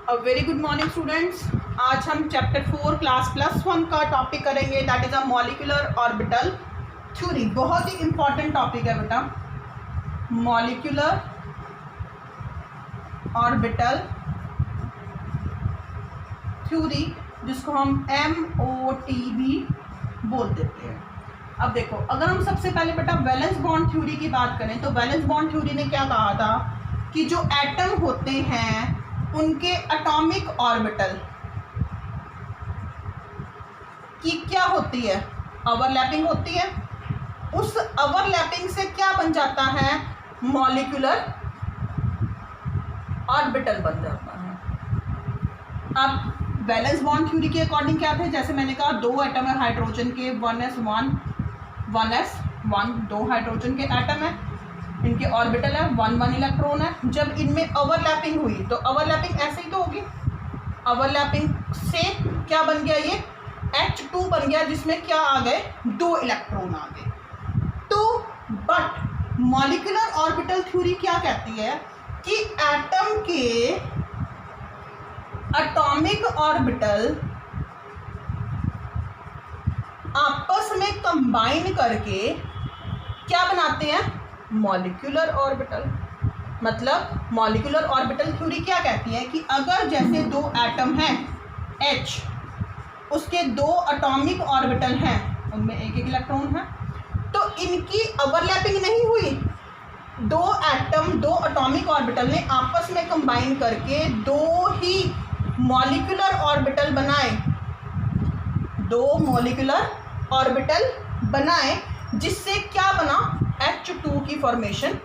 Very good morning students. आज हम chapter 4 class +1 का टॉपिक करेंगे, that is a molecular orbital theory. बहुत ही इंपॉर्टेंट टॉपिक है बेटा, मॉलिक्यूलर ऑर्बिटल थ्योरी, जिसको हम MOT भी बोल देते हैं। अब देखो, अगर हम सबसे पहले बेटा वैलेंस बॉन्ड थ्योरी की बात करें तो वैलेंस बॉन्ड थ्योरी ने क्या कहा था कि जो एटम होते हैं उनके एटॉमिक ऑर्बिटल की क्या होती है, ओवरलैपिंग होती है। उस ओवरलैपिंग से क्या बन जाता है, मॉलिक्यूलर ऑर्बिटल बन जाता है। अब वैलेंस बॉन्ड थ्योरी के अकॉर्डिंग क्या थे, जैसे मैंने कहा दो एटम है हाइड्रोजन के, 1s1 दो हाइड्रोजन के एटम है, इनके ऑर्बिटल है 1 इलेक्ट्रॉन है। जब इनमें ओवरलैपिंग हुई तो ओवरलैपिंग ऐसे ही तो होगी, ओवरलैपिंग से क्या बन गया, ये H2 बन गया, जिसमें क्या आ गए, 2 इलेक्ट्रॉन आ गए। तो बट मॉलिक्यूलर ऑर्बिटल थ्योरी क्या कहती है कि एटम के एटॉमिक ऑर्बिटल आपस में कंबाइन करके क्या बनाते हैं, मॉलिक्यूलर ऑर्बिटल। मतलब मॉलिक्यूलर ऑर्बिटल थ्योरी क्या कहती है कि अगर जैसे दो एटम हैं H, उसके 2 एटॉमिक ऑर्बिटल हैं, उनमें एक एक इलेक्ट्रॉन है, तो इनकी ओवरलैपिंग नहीं हुई, 2 एटम 2 एटॉमिक ऑर्बिटल ने आपस में कंबाइन करके 2 ही मॉलिक्यूलर ऑर्बिटल बनाए, 2 मॉलिक्यूलर ऑर्बिटल बनाए, जिससे क्या बना, H2 की फॉर्मेशन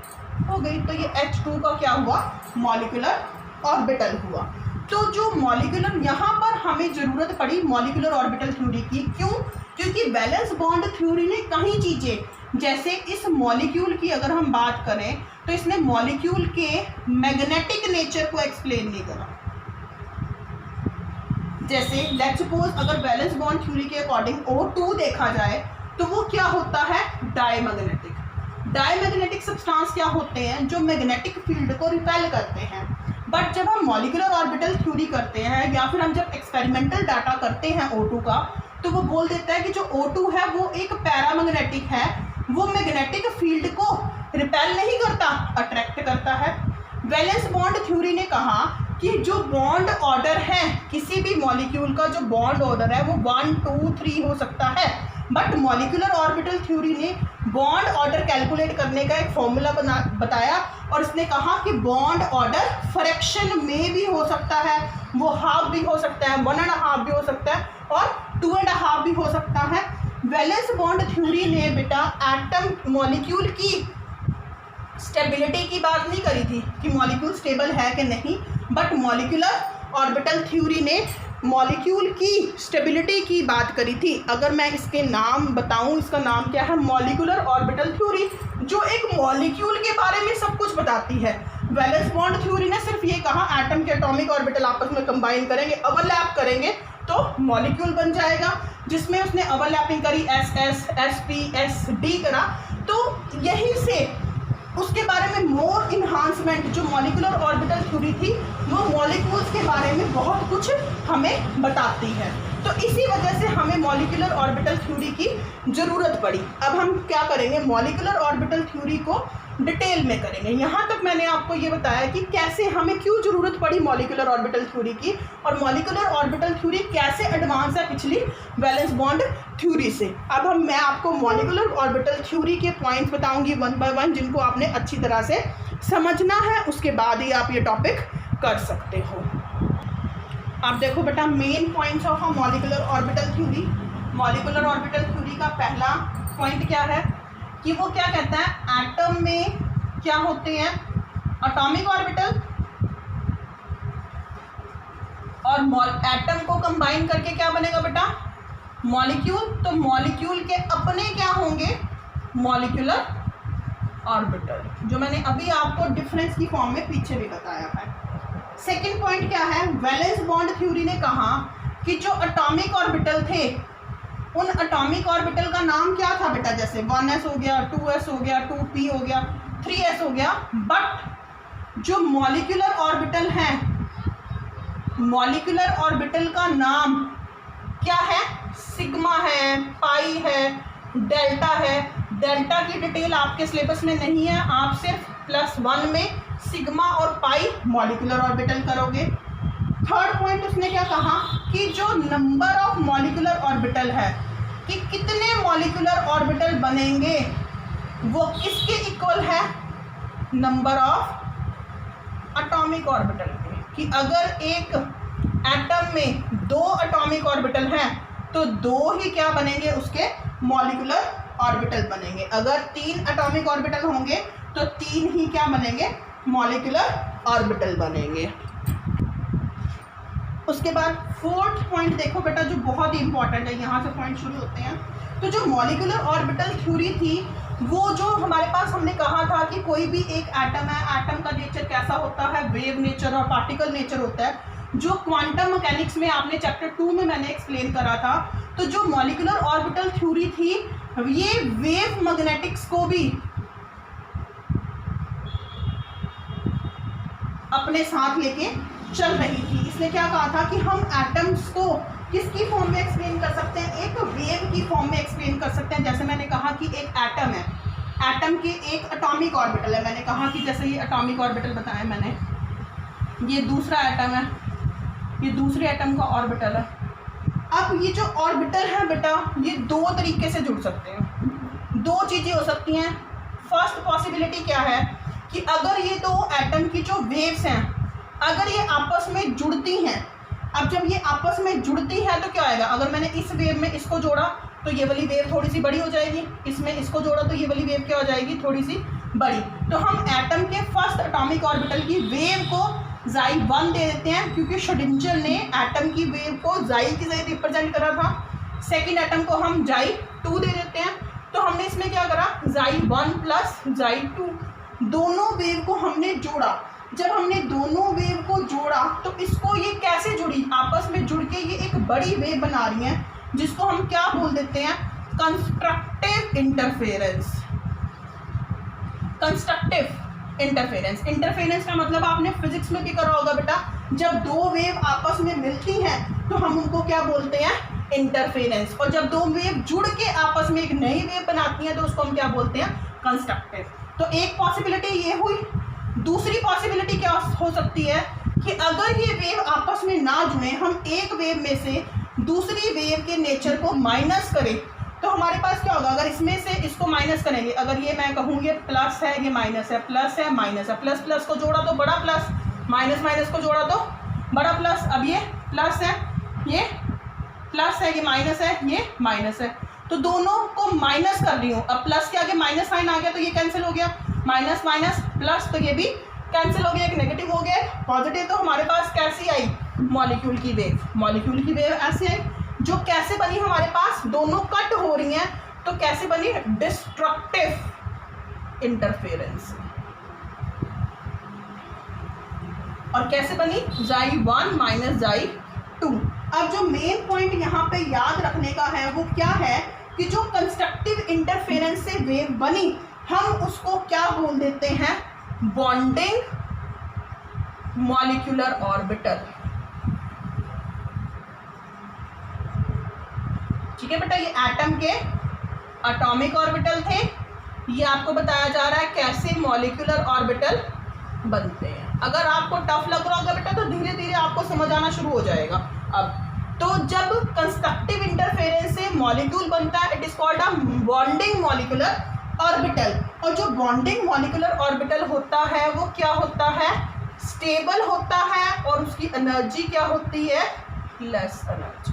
हो गई। तो ये H2 का क्या हुआ, मॉलिक्यूलर ऑर्बिटल हुआ। तो जो मॉलिक्यूलर, यहाँ पर हमें ज़रूरत पड़ी मॉलिक्यूलर ऑर्बिटल थ्योरी की, क्यों, क्योंकि वैलेंस बॉन्ड थ्योरी ने कई चीज़ें, जैसे इस मॉलिक्यूल की अगर हम बात करें तो इसने मॉलिक्यूल के मैग्नेटिक नेचर को एक्सप्लेन नहीं करा। जैसे लेट्स सपोज अगर वैलेंस बॉन्ड थ्योरी के अकॉर्डिंग O2 देखा जाए तो वो क्या होता है, डायमैग्नेटिक। डायमैग्नेटिक सब्सटेंस क्या होते हैं, जो मैग्नेटिक फील्ड को रिपेल करते हैं। बट जब हम मॉलिक्यूलर ऑर्बिटल थ्योरी करते हैं या फिर हम जब एक्सपेरिमेंटल डाटा करते हैं O2 का, तो वो बोल देता है कि जो O2 है वो एक पैरामैग्नेटिक है, वो मैग्नेटिक फील्ड को रिपेल नहीं करता, अट्रैक्ट करता है। वैलेंस बॉन्ड थ्योरी ने कहा कि जो बॉन्ड ऑर्डर है किसी भी मॉलिक्यूल का, जो बॉन्ड ऑर्डर है वो 1 2 3 हो सकता है, बट मॉलिक्यूलर ऑर्बिटल थ्योरी ने बॉन्ड ऑर्डर कैलकुलेट करने का एक फॉर्मूला बताया, और इसने कहा कि बॉन्ड ऑर्डर फ्रैक्शन में भी हो सकता है, वो हाफ भी हो सकता है, 1.5 भी हो सकता है, और 2.5 भी हो सकता है। वैलेंस बॉन्ड थ्योरी ने बेटा एटम मॉलिक्यूल की स्टेबिलिटी की बात नहीं करी थी कि मॉलिक्यूल स्टेबल है कि नहीं, बट मॉलिक्यूलर ऑर्बिटल थ्योरी ने मॉलिक्यूल की स्टेबिलिटी की बात करी थी। अगर मैं इसके नाम बताऊं, इसका नाम क्या है, मॉलिक्यूलर ऑर्बिटल थ्योरी, जो एक मॉलिक्यूल के बारे में सब कुछ बताती है। वैलेंस बॉन्ड थ्योरी ने सिर्फ ये कहा एटम के एटॉमिक ऑर्बिटल आपस में कंबाइन करेंगे, ओवरलैप करेंगे तो मॉलिक्यूल बन जाएगा, जिसमें उसने ओवरलैपिंग करी, SS SP SD करा। तो यहीं से उसके बारे में मोर इन्हांसमेंट, जो मॉलिक्यूलर ऑर्बिटल थ्योरी थी वो मॉलिक्यूल्स के बारे में बहुत कुछ हमें बताती है। तो इसी वजह से हमें मॉलिक्यूलर ऑर्बिटल थ्योरी की ज़रूरत पड़ी। अब हम क्या करेंगे, मॉलिक्यूलर ऑर्बिटल थ्योरी को डिटेल में करेंगे। यहाँ तक मैंने आपको ये बताया कि कैसे हमें क्यों ज़रूरत पड़ी मॉलिक्यूलर ऑर्बिटल थ्योरी की, और मॉलिक्यूलर ऑर्बिटल थ्योरी कैसे एडवांस है पिछली वैलेंस बॉन्ड थ्योरी से। अब मैं आपको मॉलिक्यूलर ऑर्बिटल थ्योरी के पॉइंट्स बताऊंगी 1 बाय 1, जिनको आपने अच्छी तरह से समझना है, उसके बाद ही आप ये टॉपिक कर सकते हो। आप देखो बेटा, main points of a molecular orbital theory. Molecular orbital theory का पहला पॉइंट क्या है कि वो क्या कहता है, एटम में क्या होते हैं, एटॉमिक ऑर्बिटल, और एटम को कंबाइन करके क्या बनेगा बेटा, मॉलिक्यूल। तो मॉलिक्यूल के अपने क्या होंगे, मॉलिक्यूलर ऑर्बिटल, जो मैंने अभी आपको डिफरेंस की फॉर्म में पीछे भी बताया है। सेकंड पॉइंट क्या है, वैलेंस बॉन्ड थ्योरी ने कहा कि जो एटॉमिक ऑर्बिटल थे उन एटॉमिक ऑर्बिटल का नाम क्या था बेटा, जैसे 1s हो गया, 2s हो गया, 2p हो गया, 3s हो गया, बट जो मॉलिक्यूलर ऑर्बिटल हैं मॉलिक्यूलर ऑर्बिटल का नाम क्या है, सिग्मा है, पाई है, डेल्टा है। डेल्टा की डिटेल आपके सिलेबस में नहीं है, आप सिर्फ +1 में सिग्मा और पाई मॉलिक्यूलर ऑर्बिटल करोगे। थर्ड पॉइंट उसने क्या कहा कि जो नंबर ऑफ मॉलिक्यूलर ऑर्बिटल है कि कितने मॉलिक्यूलर ऑर्बिटल बनेंगे वो किसके इक्वल है, नंबर ऑफ एटॉमिक ऑर्बिटल के। कि अगर एक एटम में 2 एटॉमिक ऑर्बिटल हैं तो 2 ही क्या बनेंगे, उसके मॉलिक्यूलर ऑर्बिटल बनेंगे। अगर 3 एटॉमिक ऑर्बिटल होंगे तो 3 ही क्या बनेंगे, मॉलिक्यूलर ऑर्बिटल बनेंगे। उसके बाद फोर्थ पॉइंट देखो बेटा, जो बहुत ही इंपॉर्टेंट है, यहाँ से पॉइंट शुरू होते हैं। तो जो मॉलिक्यूलर ऑर्बिटल थ्योरी थी वो जो हमारे पास हमने कहा था कि कोई भी एक एटम है, एटम का नेचर कैसा होता है, वेव नेचर और पार्टिकल नेचर होता है, जो क्वांटम मैकेनिक्स में आपने चैप्टर 2 में मैंने एक्सप्लेन करा था। तो जो मॉलिक्यूलर ऑर्बिटल थ्योरी थी ये वेव मैग्नेटिक्स को भी अपने साथ लेके चल रही थी। इसने क्या कहा था कि हम एटम्स को किसकी फॉर्म में एक्सप्लेन कर सकते हैं, एक वेव की फॉर्म में एक्सप्लेन कर सकते हैं। जैसे मैंने कहा कि एक एटम है, एटम के एक एटॉमिक ऑर्बिटल है, मैंने कहा कि जैसे ये एटॉमिक ऑर्बिटल बताया मैंने, ये दूसरा एटम है, ये दूसरे एटम का ऑर्बिटल है। अब ये जो ऑर्बिटल है बेटा ये 2 तरीके से जुड़ सकते हैं, 2 चीज़ें हो सकती हैं। फर्स्ट पॉसिबिलिटी क्या है कि अगर ये 2 एटम की जो वेव्स हैं अगर ये आपस में जुड़ती हैं, अब जब ये आपस में जुड़ती है तो क्या आएगा, अगर मैंने इस वेव में इसको जोड़ा तो ये वाली वेव थोड़ी सी बड़ी हो जाएगी, इसमें इसको जोड़ा तो ये वाली वेव क्या हो जाएगी, थोड़ी सी बड़ी। तो हम एटम के फर्स्ट एटॉमिक ऑर्बिटल की वेव को Xi1 दे देते हैं, क्योंकि श्रोडिंगर ने एटम की वेव को Xi की जगह रिप्रेजेंट करा था। सेकेंड एटम को हम Xi2 दे देते हैं। तो हमने इसमें क्या करा, Xi1 प्लस Xi2 दोनों वेव को हमने जोड़ा। जब हमने दोनों वेव को जोड़ा तो इसको ये कैसे जुड़ी, आपस में जुड़ के ये एक बड़ी वेव बना रही है, जिसको हम क्या बोल देते हैं, constructive interference. Constructive interference, interference का मतलब आपने फिजिक्स में भी करा होगा बेटा, जब 2 वेव आपस में मिलती हैं तो हम उनको क्या बोलते हैं, इंटरफेरेंस। और जब 2 वेव जुड़ के आपस में एक नई वेव बनाती हैं तो उसको हम क्या बोलते हैं, कंस्ट्रक्टिव। तो एक पॉसिबिलिटी ये हुई। दूसरी पॉसिबिलिटी क्या हो सकती है कि अगर ये वेव आपस में ना जुड़े, हम एक वेव में से दूसरी वेव के नेचर को माइनस करें तो हमारे पास क्या होगा, अगर इसमें से इसको माइनस करेंगे, अगर ये मैं कहूँ ये प्लस है, ये माइनस है, प्लस है, माइनस है, प्लस प्लस को जोड़ा तो बड़ा प्लस, माइनस माइनस को जोड़ा तो बड़ा प्लस। अब ये प्लस है, ये प्लस है, ये माइनस है, ये माइनस है, तो दोनों को माइनस कर रही हूँ। अब प्लस के आगे माइनस साइन आ गया तो ये कैंसिल हो गया, माइनस माइनस प्लस तो ये भी कैंसिल हो गया, एक नेगेटिव हो गया, पॉजिटिव। तो हमारे पास कैसी आई, मॉलिक्यूल की वेव। मॉलिक्यूल की वेव ऐसे आई, जो कैसे बनी, हमारे पास दोनों कट हो रही हैं तो कैसे बनी, डिस्ट्रक्टिव इंटरफेरेंस। और कैसे बनी, Xi1 माइनस Xi2। अब जो मेन पॉइंट यहाँ पे याद रखने का है वो क्या है कि जो कंस्ट्रक्टिव इंटरफेरेंस से वेव बनी हम उसको क्या बोल देते हैं, बॉन्डिंग मॉलिक्यूलर ऑर्बिटल। ठीक है बेटा, ये एटम के एटॉमिक ऑर्बिटल थे, ये आपको बताया जा रहा है कैसे मॉलिक्यूलर ऑर्बिटल बनते हैं। अगर आपको टफ लग रहा होगा बेटा तो धीरे धीरे आपको समझ आना शुरू हो जाएगा। अब तो जब कंस्ट्रक्टिव इंटरफेरेंस से मॉलिक्यूल बनता है it is called a bonding molecular orbital. और जो बॉन्डिंग मॉलिक्यूलर ऑर्बिटल होता है वो क्या होता है, स्टेबल होता है और उसकी एनर्जी क्या होती है, लेस एनर्जी।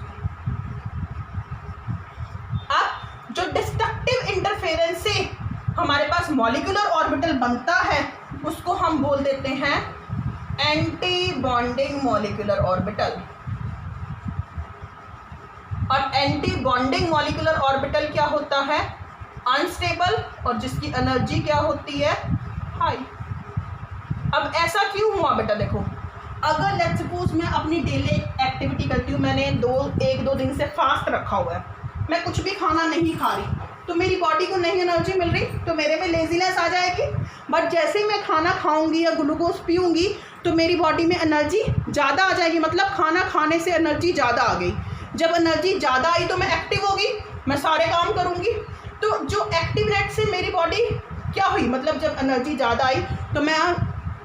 अब जो डिस्ट्रक्टिव इंटरफेरेंस से हमारे पास मॉलिक्यूलर ऑर्बिटल बनता है उसको हम बोल देते हैं एंटी बॉन्डिंग मॉलिक्यूलर ऑर्बिटल। और एंटी बॉन्डिंग मॉलिक्यूलर ऑर्बिटल क्या होता है, अनस्टेबल और जिसकी एनर्जी क्या होती है, हाई। अब ऐसा क्यों हुआ बेटा, देखो अगर लेट्स सपोज मैं अपनी डेली एक्टिविटी करती हूँ, मैंने 1-2 दिन से फास्ट रखा हुआ है, मैं कुछ भी खाना नहीं खा रही, तो मेरी बॉडी को नहीं एनर्जी मिल रही तो मेरे में लेजीनेस आ जाएगी। बट जैसे ही मैं खाना खाऊंगी या ग्लूकोज पीऊँगी तो मेरी बॉडी में एनर्जी ज़्यादा आ जाएगी, मतलब खाना खाने से एनर्जी ज़्यादा आ गई। जब एनर्जी ज़्यादा आई तो मैं एक्टिव होगी, मैं सारे काम करूँगी। तो जो एक्टिवनेस से मेरी बॉडी क्या हुई, मतलब जब एनर्जी ज़्यादा आई तो मैं,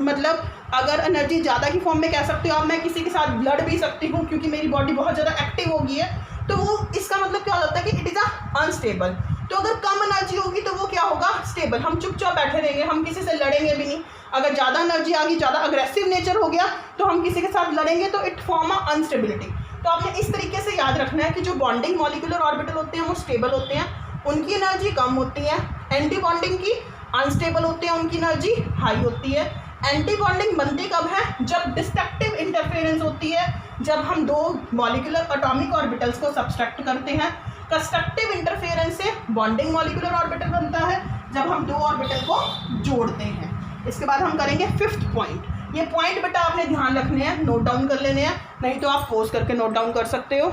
मतलब अगर एनर्जी ज़्यादा की फॉर्म में कह सकते हो आप, मैं किसी के साथ लड़ भी सकती हूँ क्योंकि मेरी बॉडी बहुत ज़्यादा एक्टिव हो गई है। तो वो इसका मतलब क्या हो जाता है कि इट इज़ अनस्टेबल। तो अगर कम एनर्जी होगी तो वो क्या होगा, स्टेबल। हम चुपचाप बैठे रहेंगे, हम किसी से लड़ेंगे भी नहीं। अगर ज़्यादा एनर्जी आ गई, ज़्यादा अग्रेसिव नेचर हो गया तो हम किसी के साथ लड़ेंगे तो इट फॉर्म अ अनस्टेबिलिटी। तो आपने इस तरीके से याद रखना है कि जो बॉन्डिंग मॉलिक्यूलर ऑर्बिटल होते हैं वो स्टेबल होते हैं, उनकी एनर्जी कम होती है। एंटी बॉन्डिंग की अनस्टेबल होते हैं, उनकी एनर्जी हाई होती है। एंटी बॉन्डिंग बनती कब है, जब डिस्ट्रक्टिव इंटरफेरेंस होती है, जब हम दो मॉलिक्यूलर एटॉमिक ऑर्बिटल्स को सब्सट्रैक्ट करते हैं। कंस्ट्रक्टिव इंटरफेरेंस से बॉन्डिंग मॉलिक्यूलर ऑर्बिटल बनता है, जब हम दो ऑर्बिटल को जोड़ते हैं। इसके बाद हम करेंगे फिफ्थ पॉइंट। ये पॉइंट बेटा आपने ध्यान रखने हैं, नोट डाउन कर लेने हैं, नहीं तो आप पॉज करके नोट डाउन कर सकते हो।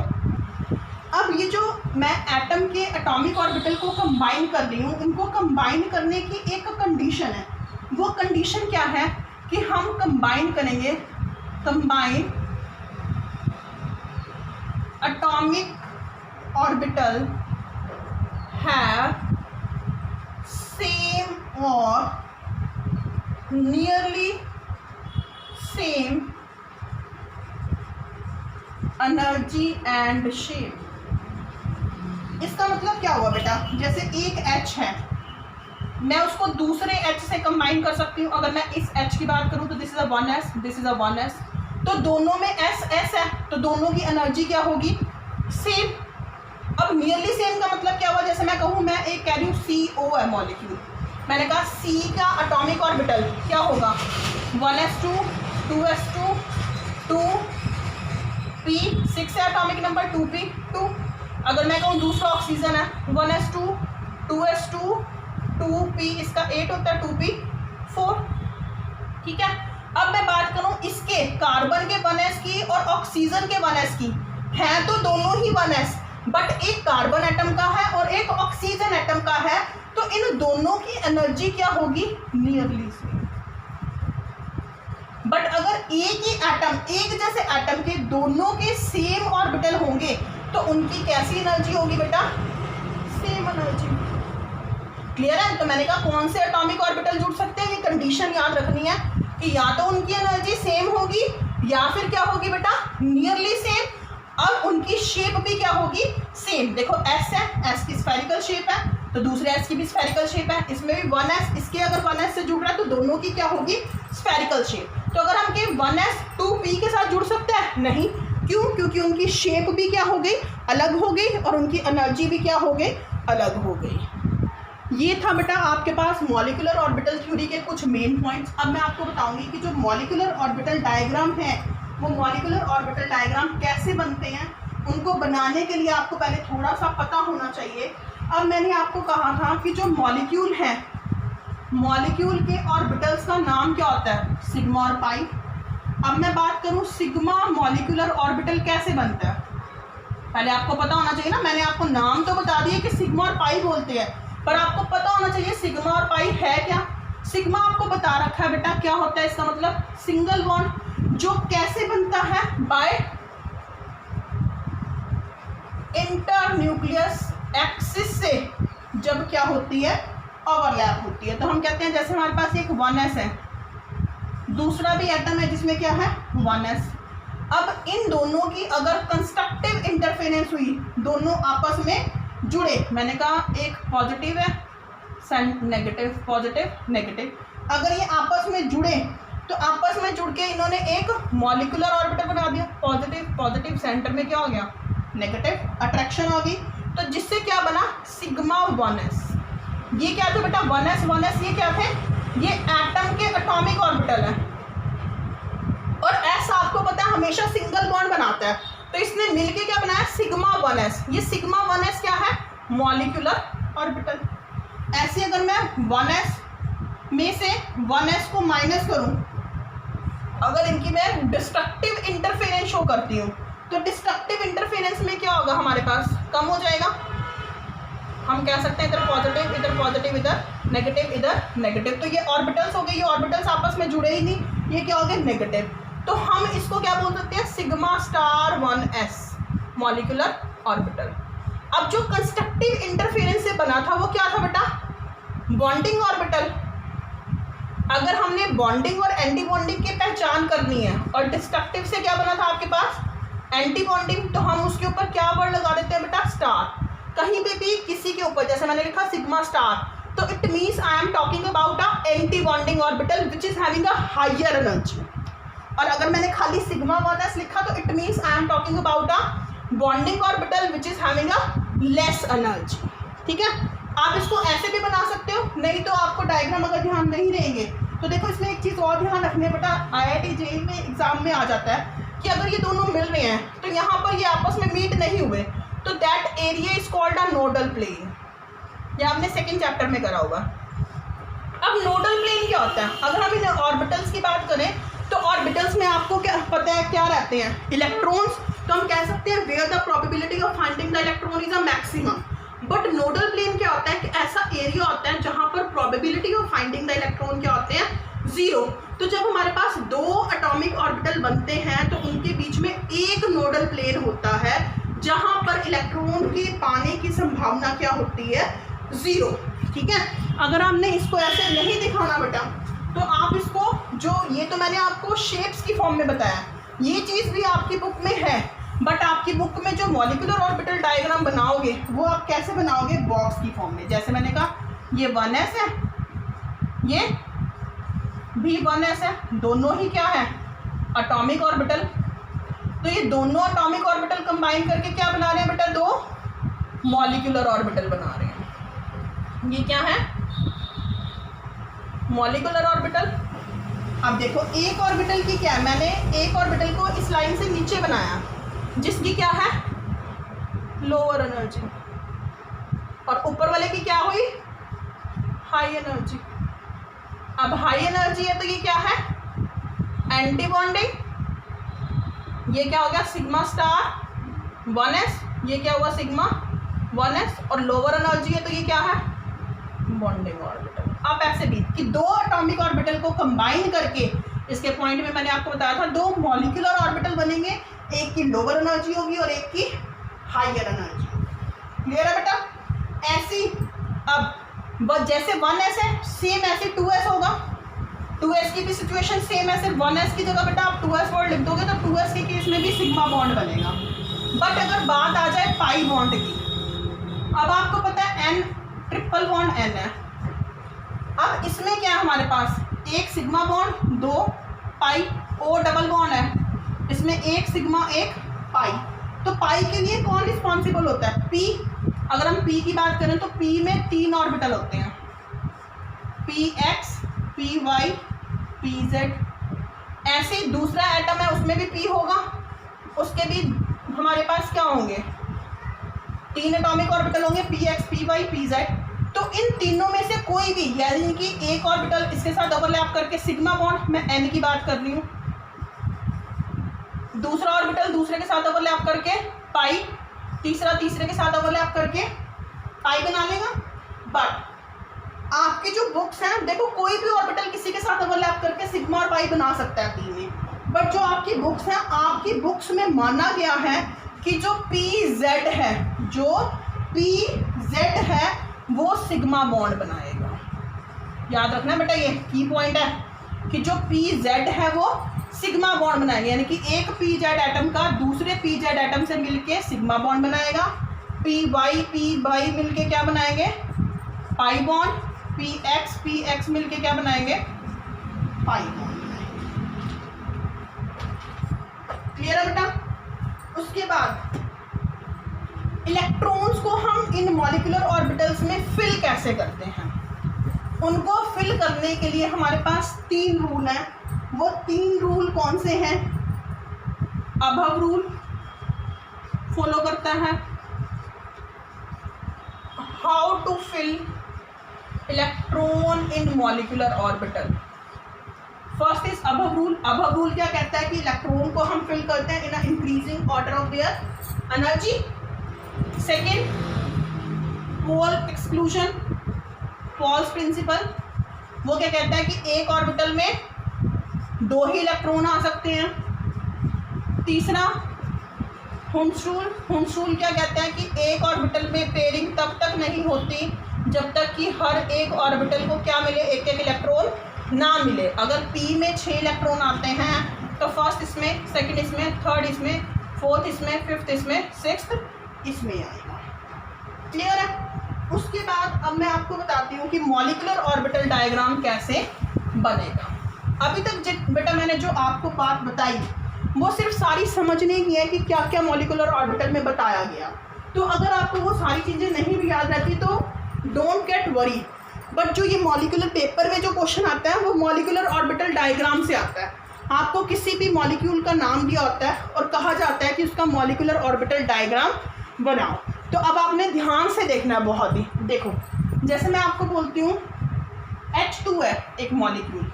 अब ये जो मैं एटम के एटॉमिक ऑर्बिटल को कंबाइन कर रही हूँ, उनको कंबाइन करने की एक कंडीशन है। वो कंडीशन क्या है कि हम कंबाइन करेंगे, combine atomic orbital have same और nearly same energy and shape. इसका मतलब क्या हुआ बेटा, जैसे एक H है, मैं उसको दूसरे H से कंबाइन कर सकती हूँ। अगर मैं इस H की बात करूँ तो this is a 1s, this is a 1s, तो दोनों में S है, तो दोनों की एनर्जी क्या होगी, सेम। अब नियरली सेम का मतलब क्या हुआ, जैसे मैं कहूँ, मैं एक कह रही हूँ CO है मॉलिक्यूल, मैंने कहा C का एटॉमिक ऑर्बिटल क्या होगा, 1s2 2s2 2p, 6 है एटॉमिक नंबर, 2p 2। अगर मैं कहूँ दूसरा ऑक्सीजन है, 1s2 2s2 2p, इसका 8 होता है, 2p 4। ठीक है। अब मैं बात करूँ इसके कार्बन के 1s की और ऑक्सीजन के 1s की, है तो दोनों ही 1s, बट एक कार्बन एटम का है और एक ऑक्सीजन एटम का है, तो इन दोनों की एनर्जी क्या होगी, नियरली सेम। बट अगर एक ही एटम, एक जैसे एटम के दोनों के सेम ऑर्बिटल होंगे तो उनकी कैसी एनर्जी होगी बेटा, सेम एनर्जी। क्लियर है। तो मैंने कहा कौन से एटॉमिक ऑर्बिटल जुड़ सकते हैं, ये कंडीशन याद रखनी है कि या तो उनकी एनर्जी सेम होगी या फिर क्या होगी बेटा, नियरली सेम, और उनकी शेप भी क्या होगी, सेम। देखो S है, S की स्फेरिकल शेप है, तो दूसरे S की भी स्फेरिकल शेप है, इसमें भी 1s, इसके अगर 1s से जुड़ रहा है तो दोनों की क्या होगी, स्फेरिकल शेप। तो अगर हम के 1s 2p के साथ जुड़ सकते हैं, नहीं, क्यों, क्योंकि उनकी शेप भी क्या हो गई, अलग हो गई, और उनकी एनर्जी भी क्या हो गई, अलग हो गई। ये था बेटा आपके पास मॉलिक्यूलर ऑर्बिटल थ्योरी के कुछ मेन पॉइंट्स। अब मैं आपको बताऊंगी कि जो मॉलिक्यूलर ऑर्बिटल डायग्राम है, वो मॉलिक्यूलर ऑर्बिटल डायग्राम कैसे बनते हैं, उनको बनाने के लिए आपको पहले थोड़ा सा पता होना चाहिए। अब मैंने आपको कहा था कि जो मॉलिक्यूल है, मॉलिक्यूल के ऑर्बिटल्स का नाम क्या होता है, सिग्मा और पाई। अब मैं बात करूं सिग्मा मॉलिक्यूलर ऑर्बिटल कैसे बनता है, पहले आपको पता होना चाहिए ना। मैंने आपको नाम तो बता दिया कि सिग्मा और पाई बोलते हैं, पर आपको पता होना चाहिए सिग्मा और पाई है क्या। सिग्मा आपको बता रखा है बेटा क्या होता है, इसका मतलब सिंगल बॉन्ड, जो कैसे बनता है, बाय इंटरन्यूक्लियस एक्सिस से जब क्या होती है, ओवरलैप होती है। तो हम कहते हैं जैसे हमारे पास एक 1s है, दूसरा भी एटम है जिसमें क्या है 1s। अब इन दोनों की अगर कंस्ट्रक्टिव इंटरफेरेंस हुई, दोनों आपस में जुड़े, मैंने कहा एक पॉजिटिव है, नेगेटिव, पॉजिटिव नेगेटिव, अगर ये आपस में जुड़े तो आपस में जुड़ के इन्होंने एक मॉलिक्यूलर ऑर्बिटल बना दिया, पॉजिटिव पॉजिटिव, सेंटर में क्या हो गया, नेगेटिव, अट्रैक्शन होगी, तो जिससे क्या बना, सिग्मा 1s। ये क्या था बेटा, 1s 1s, ये क्या थे, ये एटम के एटॉमिक ऑर्बिटल है, और s आपको पता है हमेशा सिंगल बॉन्ड बनाता है, तो इसने मिलके क्या बनाया, सिग्मा 1s। ये सिग्मा 1s क्या है, मॉलिक्यूलर ऑर्बिटल। ऐसे अगर मैं 1s में से 1s को माइनस करूं, अगर इनकी मैं डिस्ट्रक्टिव इंटरफेरेंस शो करती हूँ, तो डिस्ट्रक्टिव इंटरफेरेंस में क्या होगा, हमारे पास कम हो जाएगा, हम कह सकते हैं इधर पॉजिटिव, इधर पॉजिटिव, इधर नेगेटिव, इधर नेगेटिव। तो ये ऑर्बिटल्स हो गए, ये ऑर्बिटल्स आपस में जुड़े ही नहीं, ये क्या हो गए नेगेटिव। तो हम इसको क्या बोल सकते हैं sigma star 1s molecular orbital. अब जो कंस्ट्रक्टिव इंटरफेरेंस से बना था वो क्या था बेटा, बॉन्डिंग ऑर्बिटल। अगर हमने बॉन्डिंग और एंटी बॉन्डिंग की पहचान करनी है और डिस्ट्रक्टिव से क्या बना था आपके पास एंटी बॉन्डिंग, तो हम उसके ऊपर क्या वर्ड लगा देते हैं बेटा स्टार। कहीं पे भी किसी के ऊपर जैसे मैंने लिखा सिग्मा स्टार, तो it means I am talking about a anti bonding orbital which is having a higher energy. और अगर मैंने खाली सिग्मा 1s लिखा तो it means I am talking about a bonding orbital which is having a less energy. ठीक है, आप इसको ऐसे भी बना सकते हो, नहीं तो आपको डायग्राम अगर ध्यान नहीं रहेंगे तो देखो इसमें एक चीज़ और ध्यान रखने बेटा, IIT JEE में एग्जाम में आ जाता है कि अगर ये दोनों मिल रहे हैं तो यहाँ पर ये आपस में मीट नहीं हुए तो that area is called a nodal plane. ये आपने सेकेंड चैप्टर में करा होगा। अब नोडल प्लेन क्या होता है, अगर हम इन ऑर्बिटल्स की बात करें तो ऑर्बिटल्स में आपको क्या पता है क्या रहते हैं इलेक्ट्रॉन्स। तो हम कह सकते हैं where the probability of finding the electron is a maximum. But nodal plane क्या होता है कि ऐसा एरिया होता है जहां पर probability of finding the electron क्या होते हैं जीरो। तो जब हमारे पास दो एटॉमिक ऑर्बिटल बनते हैं तो उनके बीच में एक नोडल प्लेन होता है जहां पर इलेक्ट्रॉन के पाने की संभावना क्या होती है जीरो। ठीक है, अगर हमने इसको ऐसे नहीं दिखाना बेटा तो आप इसको जो ये तो मैंने आपको शेप्स की फॉर्म में बताया, ये चीज़ भी आपकी बुक में है, बट आपकी बुक में जो मॉलिक्यूलर ऑर्बिटल डायग्राम बनाओगे वो आप कैसे बनाओगे बॉक्स की फॉर्म में। जैसे मैंने कहा ये 1s है, ये भी 1s है, दोनों ही क्या है एटॉमिक ऑर्बिटल। तो ये दोनों एटॉमिक ऑर्बिटल कंबाइन करके क्या बना रहे हैं बेटा, दो मॉलिक्यूलर ऑर्बिटल बना रहे हैं। ये क्या है मॉलिक्यूलर ऑर्बिटल। अब देखो एक ऑर्बिटल की क्या है, मैंने एक ऑर्बिटल को इस लाइन से नीचे बनाया जिसकी क्या है लोअर एनर्जी, और ऊपर वाले की क्या हुई हाई एनर्जी। अब हाई एनर्जी है तो ये क्या है एंटी बॉन्डिंग, ये क्या हो गया सिग्मा स्टार 1s, ये क्या हुआ सिग्मा 1s, और लोअर एनर्जी है तो ये क्या है बॉन्डिंग ऑर्बिटल। आप ऐसे भी कि दो एटॉमिक ऑर्बिटल को कंबाइन करके, इसके पॉइंट में मैंने आपको बताया था दो मॉलिक्यूलर ऑर्बिटल बनेंगे, एक की लोअर एनर्जी होगी और एक की हायर एनर्जी। क्लियर है बेटा। ऐसी अब जैसे 1s है सेम ऐसे 2s होगा, 2s की भी सिचुएशन सेम है, सिर्फ 1s की जगह बेटा आप 2s वर्ड लिख दोगे तो 2s के केस में भी सिग्मा बॉन्ड बनेगा। बट अगर बात आ जाए पाई बॉन्ड की, अब आपको पता है n ट्रिपल बॉन्ड n है। अब इसमें क्या है हमारे पास एक सिग्मा बॉन्ड, दो पाई, ओ डबल बॉन्ड है, इसमें एक सिग्मा एक पाई। तो पाई के लिए कौन रिस्पॉन्सिबल होता है p। अगर हम p की बात करें तो p में तीन ऑर्बिटल होते हैं, px py pz। ऐसे ही दूसरा एटम है उसमें भी p होगा, उसके भी हमारे पास क्या होंगे तीन एटॉमिक ऑर्बिटल होंगे px py pz। तो इन तीनों में से कोई भी यानी कि एक ऑर्बिटल इसके साथ ओवरलैप करके सिग्मा बॉन्ड, मैं n की बात कर रही हूँ, दूसरा ऑर्बिटल दूसरे के साथ ओवरलैप करके पाई, तीसरा तीसरे के साथ ओवरलैप करके पाई बना लेगा। बट आपकी जो बुक्स हैं देखो कोई भी ऑर्बिटल किसी के साथ ओवरलैप करके सिग्मा और पाई बना सकता है पी में, बट जो आपकी बुक्स हैं आपकी बुक्स में माना गया है कि जो pz है, जो pz है वो सिग्मा बॉन्ड बनाएगा। याद रखना बेटा ये की पॉइंट है कि जो pz है वो सिग्मा बॉन्ड बनाएगा, यानी कि एक pz एटम का दूसरे pz एटम से मिलके सिग्मा बॉन्ड बनाएगा। py मिलके क्या बनाएंगे पाई बॉन्ड, px मिलके क्या बनाएंगे पाई बॉन्ड बनाएंगे। क्लियर है बेटा। उसके बाद इलेक्ट्रॉन्स को हम इन मॉलिक्यूलर ऑर्बिटल्स में फिल कैसे करते हैं, उनको फिल करने के लिए हमारे पास तीन रूल हैं। वो तीन रूल कौन से हैं, अबव रूल फॉलो करता है, how to fill electron in molecular orbital. First is aufbau rule. Aufbau rule क्या कहता है कि इलेक्ट्रॉन को हम फिल करते हैं in increasing order of their energy. Second Pauli exclusion, Pauli's principle, वो क्या कहता है कि एक ऑर्बिटल में 2 ही इलेक्ट्रॉन आ सकते हैं। तीसरा हुम्स रूल, हुम्स रूल क्या कहता है कि एक ऑर्बिटल में पेयरिंग तब तक नहीं होती जब तक कि हर एक ऑर्बिटल को क्या मिले, एक एक इलेक्ट्रॉन ना मिले। अगर p में 6 इलेक्ट्रॉन आते हैं तो फर्स्ट इसमें, सेकंड इसमें, थर्ड इसमें, फोर्थ इसमें, फिफ्थ इसमें, सिक्स्थ इसमें आएगा। क्लियर है? उसके बाद अब मैं आपको बताती हूँ कि मॉलिक्यूलर ऑर्बिटल डायग्राम कैसे बनेगा। अभी तक बेटा मैंने जो आपको बात बताई वो सिर्फ सारी समझने की है कि क्या क्या मॉलिक्यूलर ऑर्बिटल में बताया गया। तो अगर आपको वो सारी चीज़ें नहीं भी याद रहती तो डोंट गेट वरी, बट जो ये मॉलिक्यूलर पेपर में जो क्वेश्चन आता है वो मॉलिक्यूलर ऑर्बिटल डायग्राम से आता है। आपको किसी भी मॉलिक्यूल का नाम दिया होता है और कहा जाता है कि उसका मॉलिक्यूलर ऑर्बिटल डायग्राम बनाओ। तो अब आपने ध्यान से देखना है बहुत ही। देखो जैसे मैं आपको बोलती हूँ H2 है एक मॉलिक्यूल,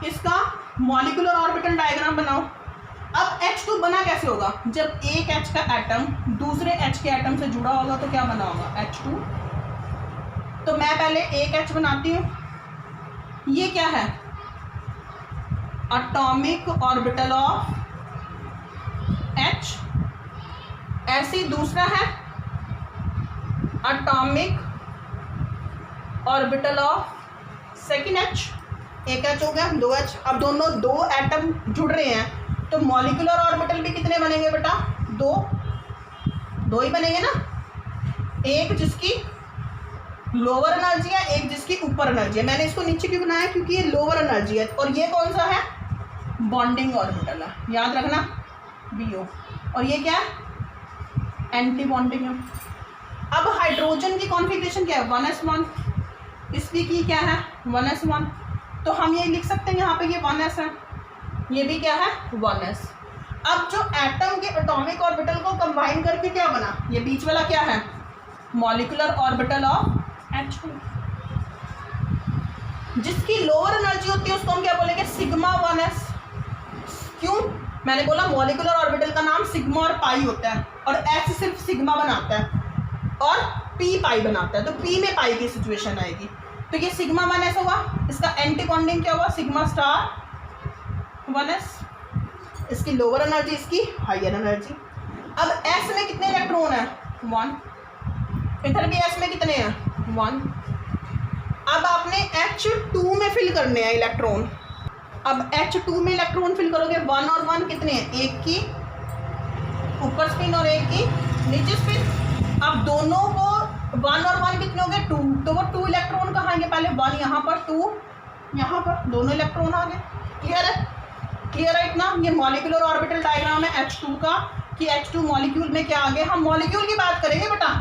इसका मॉलिक्यूलर ऑर्बिटल डायग्राम बनाओ। अब H2 बना कैसे होगा? जब एक H का एटम दूसरे H के एटम से जुड़ा होगा तो क्या बना होगा? H2। तो मैं पहले एक H बनाती हूँ, ये क्या है? Atomic orbital of H। ऐसे ही दूसरा है atomic orbital of second H। एक H हो गया, 2H। अब दोनों 2 एटम जुड़ रहे हैं तो मॉलिक्यूलर ऑर्बिटल भी कितने बनेंगे बेटा? 2 ही बनेंगे ना। एक जिसकी लोअर एनर्जी है, एक जिसकी ऊपर एनर्जी है। मैंने इसको नीचे क्यों बनाया? क्योंकि ये लोअर एनर्जी है। और ये कौन सा है? बॉन्डिंग ऑर्बिटल है, याद रखना BO। और ये क्या है? एंटी बॉन्डिंग है। अब हाइड्रोजन की कॉन्फ़िगरेशन क्या है? 1s1। इसकी की क्या है? 1s1। तो हम ये लिख सकते हैं यहाँ पे ये 1s है, ये भी क्या है? 1s। अब जो एटम के एटॉमिक ऑर्बिटल को कंबाइन करके क्या बना? ये बीच वाला क्या है? Molecular orbital of H2। जिसकी लोअर एनर्जी होती है उसको हम क्या बोलेंगे? Sigma 1s। क्यों? मैंने बोला मॉलिक्यूलर ऑर्बिटल का नाम सिग्मा और पाई होता है और S सिर्फ सिग्मा बनाता है और P पाई बनाता है। तो P में पाई की सिचुएशन आएगी। तो ये सिग्मा 1s होगा। इसका एंटी बॉन्डिंग क्या हुआ? Sigma star 1s। इसकी लोअर एनर्जी, इसकी हायर एनर्जी। अब S में कितने इलेक्ट्रॉन है? 1। इधर भी S में कितने हैं? 1। अब आपने H2 में फिल करने हैं इलेक्ट्रॉन। अब H2 में इलेक्ट्रॉन फिल करोगे, 1 और 1 कितने हैं? एक की ऊपर स्पिन और एक की नीचे स्पिन। अब दोनों को 1 और 1 कितने हो गए? 2। तो वो 2 इलेक्ट्रॉन कहाँ आएंगे? पहले 1 यहाँ पर, 2 यहाँ पर, दोनों इलेक्ट्रॉन आ गए। क्लियर है? क्लियर है इतना? ये मॉलिक्यूलर ऑर्बिटल डायग्राम है H2 का कि H2 मॉलिक्यूल में क्या आ गया। हम मॉलिक्यूल की बात करेंगे बेटा,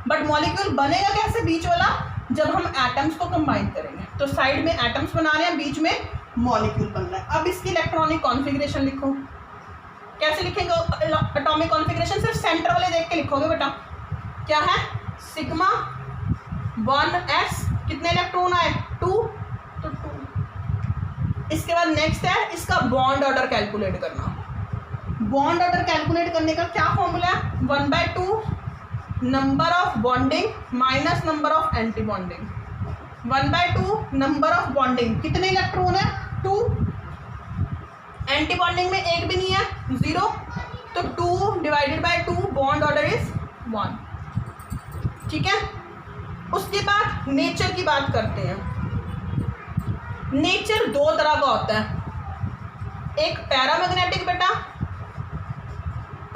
बट मॉलिक्यूल बनेगा कैसे बीच वाला? जब हम एटम्स को कंबाइन करेंगे। तो साइड में एटम्स बना रहे हैं, बीच में मॉलिक्यूल बन रहा है। अब इसकी इलेक्ट्रॉनिक कॉन्फ़िगरेशन लिखो। कैसे लिखेंगे एटॉमिक कॉन्फ़िगरेशन? सिर्फ सेंटर वाले देख के लिखोगे बेटा। क्या है? Sigma 1s। कितने इलेक्ट्रॉन आए? 2। तो 2। इसके बाद नेक्स्ट है इसका बॉन्ड ऑर्डर कैलकुलेट करना। बॉन्ड ऑर्डर कैलकुलेट करने का क्या फॉर्मूला है? 1/2 number of bonding minus number of anti bonding. 1/2 number of bonding, कितने इलेक्ट्रॉन है? 2। एंटी बॉन्डिंग में एक भी नहीं है, 0। तो 2 divided by 2, bond order is 1। ठीक है। उसके बाद नेचर की बात करते हैं। नेचर 2 तरह का होता है, एक पैरामैग्नेटिक बेटा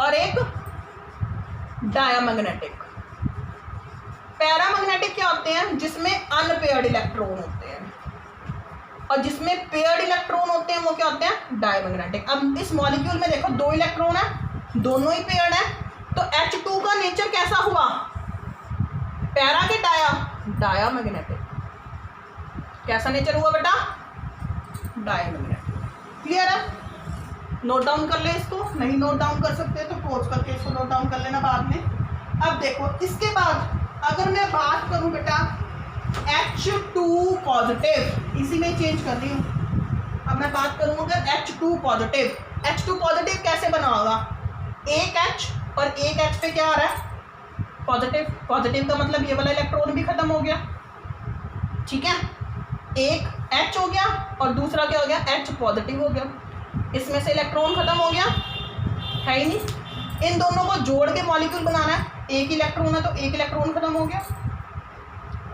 और एक डायामैग्नेटिक। पैरामैग्नेटिक क्या होते हैं? जिसमें अनपेयर्ड इलेक्ट्रॉन होते हैं, और जिसमें पेयर्ड इलेक्ट्रॉन होते हैं वो क्या होते हैं? डायमैग्नेटिक। अब इस मॉलिक्यूल में देखो 2 इलेक्ट्रॉन है, दोनों ही पेयर्ड है। तो H2 का नेचर कैसा हुआ? पैरा के डाया? डायामैग्नेटिक। कैसा नेचर हुआ बेटा? डायमैग्नेटिक। क्लियर है? नोट डाउन कर ले इसको, नहीं नोट डाउन कर सकते तो पॉज करके इसको नोट डाउन कर लेना बाद में। अब देखो इसके बाद अगर मैं बात करूं बेटा H2 पॉजिटिव, इसी में चेंज कर रही हूँ। अब मैं बात करूँ अगर H2 पॉजिटिव, H2 पॉजिटिव कैसे बना होगा? एक H और एक H पे क्या आ रहा है? पॉजिटिव, पॉजिटिव का मतलब ये वाला इलेक्ट्रॉन भी खत्म हो गया, ठीक है। एक H हो गया और दूसरा क्या हो गया, H पॉजिटिव हो गया, इसमें से इलेक्ट्रॉन खत्म हो गया, है ही नहीं। इन दोनों को जोड़ के मॉलिक्यूल बनाना है, एक इलेक्ट्रॉन है तो एक इलेक्ट्रॉन खत्म हो गया।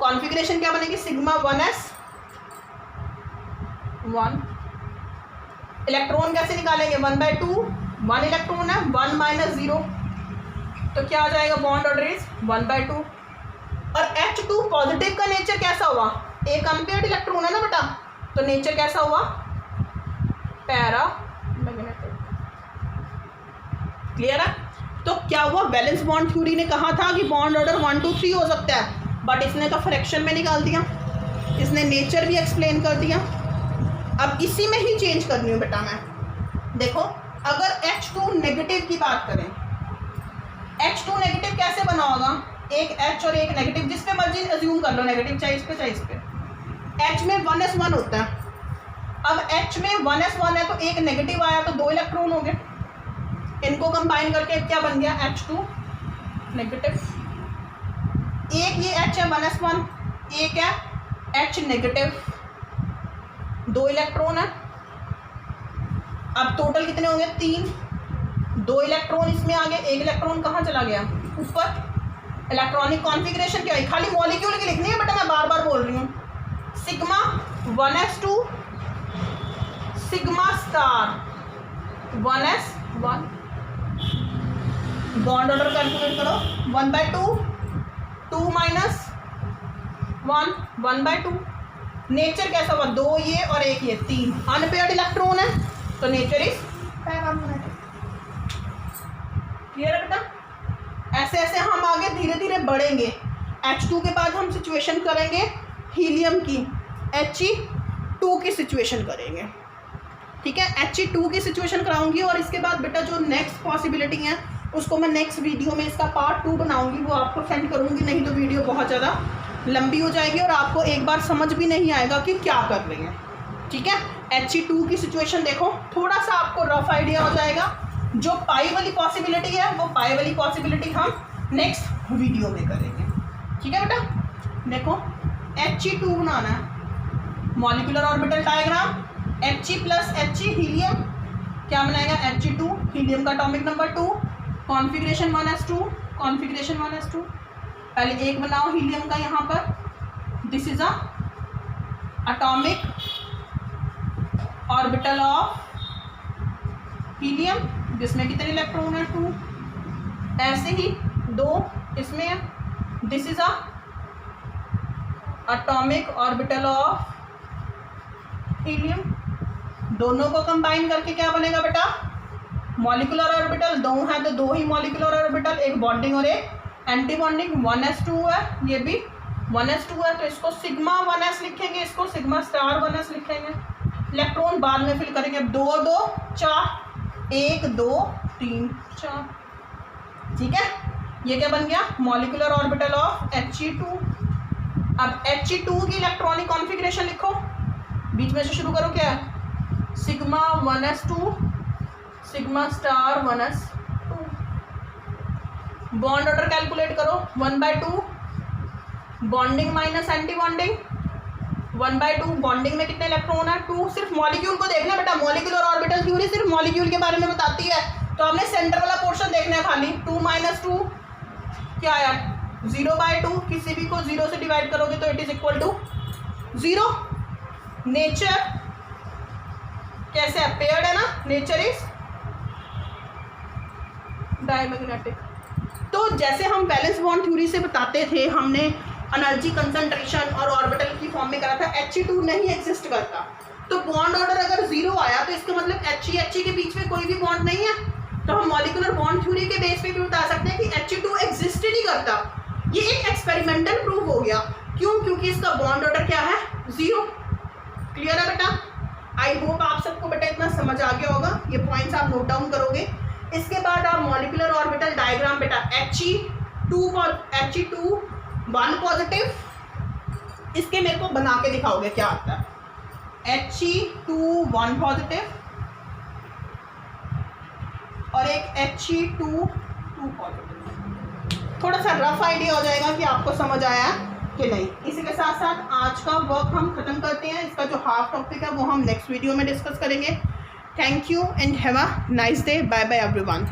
कॉन्फ़िगरेशन क्या बनेगी, सिग्मा 1s 1। इलेक्ट्रॉन कैसे निकालेंगे, 1/2, 1 इलेक्ट्रॉन है, 1 - 0 तो क्या आ जाएगा, बॉन्ड ऑर्डर इज 1/2। और H2 पॉजिटिव का नेचर कैसा हुआ, एक अनपेयर्ड इलेक्ट्रॉन है ना बेटा, तो नेचर कैसा हुआ, पैरा मैग्नेटिक। क्लियर है। तो क्या हुआ, बैलेंस बॉन्ड थ्योरी ने कहा था कि बॉन्ड ऑर्डर 1 2 3 हो सकता है, बट इसने तो फ्रैक्शन में निकाल दिया, इसने नेचर भी एक्सप्लेन कर दिया। अब इसी में ही चेंज करनी हूँ बेटा मैं। देखो अगर H2 नेगेटिव की बात करें, H2 नेगेटिव कैसे बना होगा, एक H और एक नेगेटिव, जिस पे मर्जी अज्यूम कर लो, नेगेटिव चाहे इस पे चाहे इस पे। H में 1s1 होता है, अब H में 1s1 है तो एक नेगेटिव आया तो 2 इलेक्ट्रॉन हो गए, इनको कंबाइन करके क्या बन गया, H2 नेगेटिव। एक ये H है 1s1, एक है H नेगेटिव, 2 इलेक्ट्रॉन है। अब टोटल कितने होंगे, 3, 2 इलेक्ट्रॉन इसमें आ गए, एक इलेक्ट्रॉन कहाँ चला गया, ऊपर। इलेक्ट्रॉनिक कॉन्फ़िगरेशन क्या है, खाली मॉलिक्यूल की लिखनी है बेटा, मैं बार बार बोल रही हूँ। Sigma 1s2 sigma star 1s1। Bond order calculate करो, 1/2, 2 - 1, 1/2। नेचर कैसा हुआ, 2 ये और एक ये, 3 अनपेयर्ड इलेक्ट्रॉन है तो नेचर इज पैरामैग्नेटिक। क्लियर है बेटा। ऐसे ऐसे हम आगे धीरे धीरे बढ़ेंगे। H2 के बाद हम सिचुएशन करेंगे हीलियम की, He2 की सिचुएशन करेंगे, ठीक है। He2 की सिचुएशन कराऊंगी और इसके बाद बेटा जो नेक्स्ट पॉसिबिलिटी है उसको मैं नेक्स्ट वीडियो में इसका पार्ट 2 बनाऊंगी, वो आपको सेंड करूंगी, नहीं तो वीडियो बहुत ज़्यादा लंबी हो जाएगी और आपको एक बार समझ भी नहीं आएगा कि क्या कर रही है, ठीक है। He2 की सिचुएशन देखो, थोड़ा सा आपको रफ आइडिया हो जाएगा। जो पाई वाली पॉसिबिलिटी है वो पाई वाली पॉसिबिलिटी हम नेक्स्ट वीडियो में करेंगे, ठीक है बेटा। देखो He2 बनाना है, molecular orbital diagram, He + He helium क्या बनाएगा, He2 हीलियम का atomic number 2, configuration 1s2, configuration 1s2। पहले एक बनाओ हीलियम का, यहाँ पर this is a atomic orbital of helium, जिसमें कितने इलेक्ट्रॉन है, 2। ऐसे ही 2 इसमें है, this is a atomic orbital of helium. दोनों को कंबाइन करके क्या बनेगा बेटा, मॉलिक्यूलर ऑर्बिटल। 2 है तो 2 ही मॉलिक्यूलर ऑर्बिटल, एक बॉन्डिंग और एक एंटी बॉन्डिंग। 1s2 है, ये भी 1s2 है तो इसको सिग्मा 1s लिखेंगे, इसको सिग्मा स्टार 1s लिखेंगे। इलेक्ट्रॉन बाद में फिल करेंगे। 2 2 4, 1 2 3 4, ठीक है। ये क्या बन गया, मॉलिक्यूलर ऑर्बिटल ऑफ He2। अब He2 की इलेक्ट्रॉनिक कॉन्फ़िगरेशन लिखो, बीच में से शुरू करो, क्या है, sigma 1s2 sigma star 1s2। Bond order calculate करो, 1/2 bonding minus anti bonding, 1/2 bonding में कितने इलेक्ट्रॉन है, 2। सिर्फ मॉलिक्यूल को देखना बेटा, मॉलिक्यूलर ऑर्बिटल थ्योरी सिर्फ मॉलिक्यूल के बारे में बताती है, तो आपने सेंटर वाला पोर्शन देखना है खाली। 2 - 2 क्या आया, 0/2, किसी भी को 0 से डिवाइड करोगे तो it is equal to 0। Nature कैसे है, पेयर्ड है ना, नेचर इज डायमैग्नेटिक। तो जैसे हम बैलेंस बॉन्ड थ्योरी से बताते थे, हमने एनर्जी कंसंट्रेशन और ऑर्बिटल की फॉर्म में करा था, He2 नहीं एग्जिस्ट करता। तो बॉन्ड ऑर्डर अगर 0 आया तो इसका मतलब He के बीच में कोई भी बॉन्ड नहीं है, तो हम मॉलिक्यूलर बॉन्ड थ्योरी के बेस पे भी बता सकते हैं कि He2 एग्जिस्ट ही नहीं करता। ये एक एक्सपेरिमेंटल प्रूफ हो गया, क्यों, क्योंकि इसका बॉन्ड ऑर्डर क्या है, 0। क्लियर है बेटा। आई होप आप सबको बेटा इतना समझ आ गया होगा, ये पॉइंट्स आप नोट डाउन करोगे। इसके बाद आप मॉलिक्यूलर ऑर्बिटल डायग्राम बेटा, He2 1 पॉजिटिव, इसके मेरे को बना के दिखाओगे क्या आता है। He2 1 पॉजिटिव और एक He2 2 पॉजिटिव। थोड़ा सा रफ आइडिया हो जाएगा कि आपको समझ आया कि नहीं। इसी के साथ साथ आज का वर्क हम ख़त्म करते हैं। इसका जो हाफ टॉपिक है वो हम नेक्स्ट वीडियो में डिस्कस करेंगे। Thank you and have a nice day. Bye bye everyone.